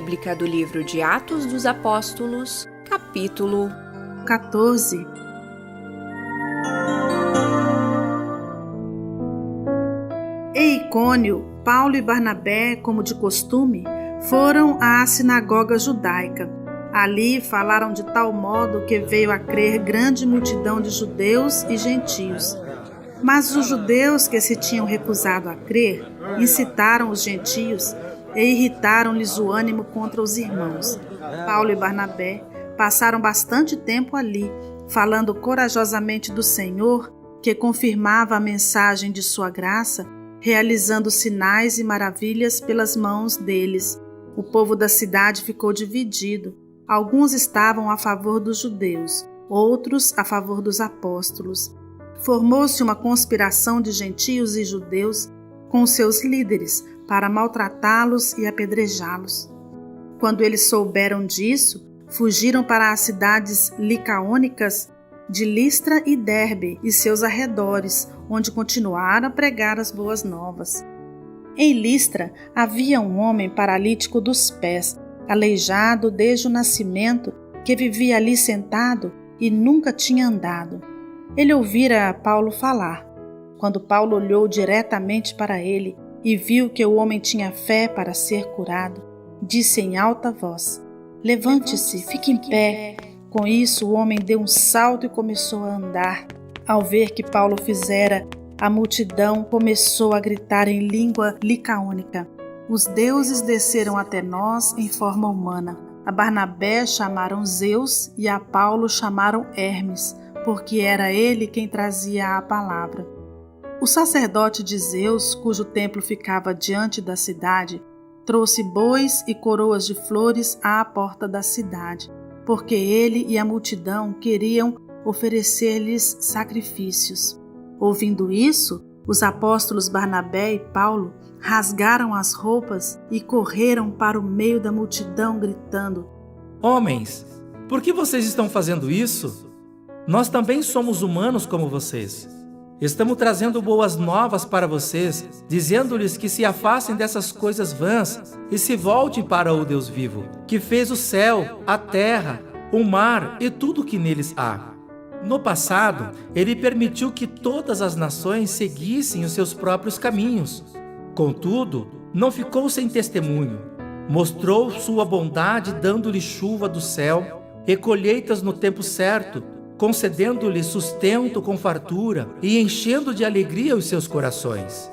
bíblica do livro de Atos dos Apóstolos, capítulo 14. Em Icônio, Paulo e Barnabé, como de costume, foram à sinagoga judaica. Ali falaram de tal modo que veio a crer grande multidão de judeus e gentios. Mas os judeus que se tinham recusado a crer incitaram os gentios e irritaram-lhes o ânimo contra os irmãos. Paulo e Barnabé passaram bastante tempo ali, falando corajosamente do Senhor, que confirmava a mensagem de sua graça, realizando sinais e maravilhas pelas mãos deles. O povo da cidade ficou dividido. Alguns estavam a favor dos judeus, outros a favor dos apóstolos. Formou-se uma conspiração de gentios e judeus com seus líderes para maltratá-los e apedrejá-los. Quando eles souberam disso, fugiram para as cidades licaônicas de Listra e Derbe e seus arredores, onde continuaram a pregar as boas novas. Em Listra havia um homem paralítico dos pés, aleijado desde o nascimento, que vivia ali sentado e nunca tinha andado. Ele ouvira Paulo falar. Quando Paulo olhou diretamente para ele e viu que o homem tinha fé para ser curado, disse em alta voz: "Levante-se, fique em pé." Com isso, o homem deu um salto e começou a andar. Ao ver que Paulo fizera, a multidão começou a gritar em língua licaônica: "Os deuses desceram até nós em forma humana." A Barnabé chamaram Zeus e a Paulo chamaram Hermes, porque era ele quem trazia a palavra. O sacerdote de Zeus, cujo templo ficava diante da cidade, trouxe bois e coroas de flores à porta da cidade, porque ele e a multidão queriam oferecer-lhes sacrifícios. Ouvindo isso, os apóstolos Barnabé e Paulo rasgaram as roupas e correram para o meio da multidão, gritando: "Homens, por que vocês estão fazendo isso? Nós também somos humanos como vocês. Estamos trazendo boas novas para vocês, dizendo-lhes que se afastem dessas coisas vãs e se voltem para o Deus vivo, que fez o céu, a terra, o mar e tudo o que neles há. No passado, ele permitiu que todas as nações seguissem os seus próprios caminhos. Contudo, não ficou sem testemunho. Mostrou sua bondade dando-lhe chuva do céu e colheitas no tempo certo, concedendo-lhe sustento com fartura e enchendo de alegria os seus corações."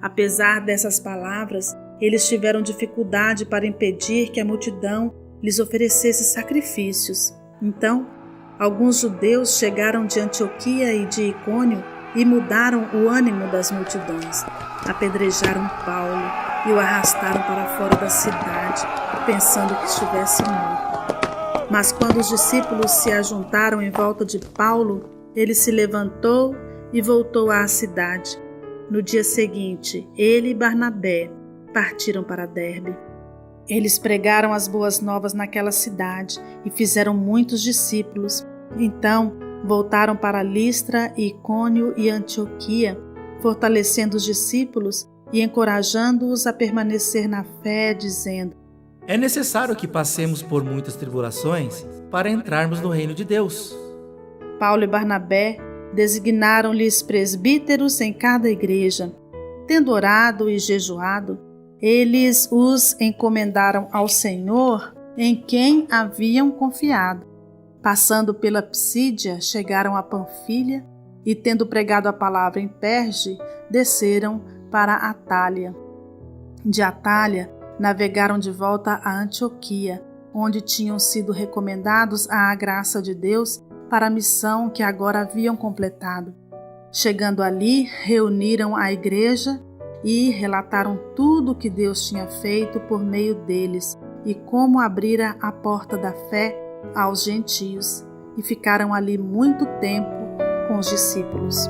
Apesar dessas palavras, eles tiveram dificuldade para impedir que a multidão lhes oferecesse sacrifícios. Então, alguns judeus chegaram de Antioquia e de Icônio e mudaram o ânimo das multidões. Apedrejaram Paulo e o arrastaram para fora da cidade, pensando que estivesse morto. Mas quando os discípulos se ajuntaram em volta de Paulo, ele se levantou e voltou à cidade. No dia seguinte, ele e Barnabé partiram para Derbe. Eles pregaram as boas novas naquela cidade e fizeram muitos discípulos. Então, voltaram para Listra, Icônio e Antioquia, fortalecendo os discípulos e encorajando-os a permanecer na fé, dizendo: "É necessário que passemos por muitas tribulações para entrarmos no reino de Deus." Paulo e Barnabé designaram-lhes presbíteros em cada igreja. Tendo orado e jejuado, eles os encomendaram ao Senhor, em quem haviam confiado. Passando pela Psídia, chegaram a Panfilha e, tendo pregado a palavra em Perge, desceram para Atália. De Atália, navegaram de volta a Antioquia, onde tinham sido recomendados à graça de Deus para a missão que agora haviam completado. Chegando ali, reuniram a igreja e relataram tudo o que Deus tinha feito por meio deles e como abrira a porta da fé aos gentios, e ficaram ali muito tempo com os discípulos.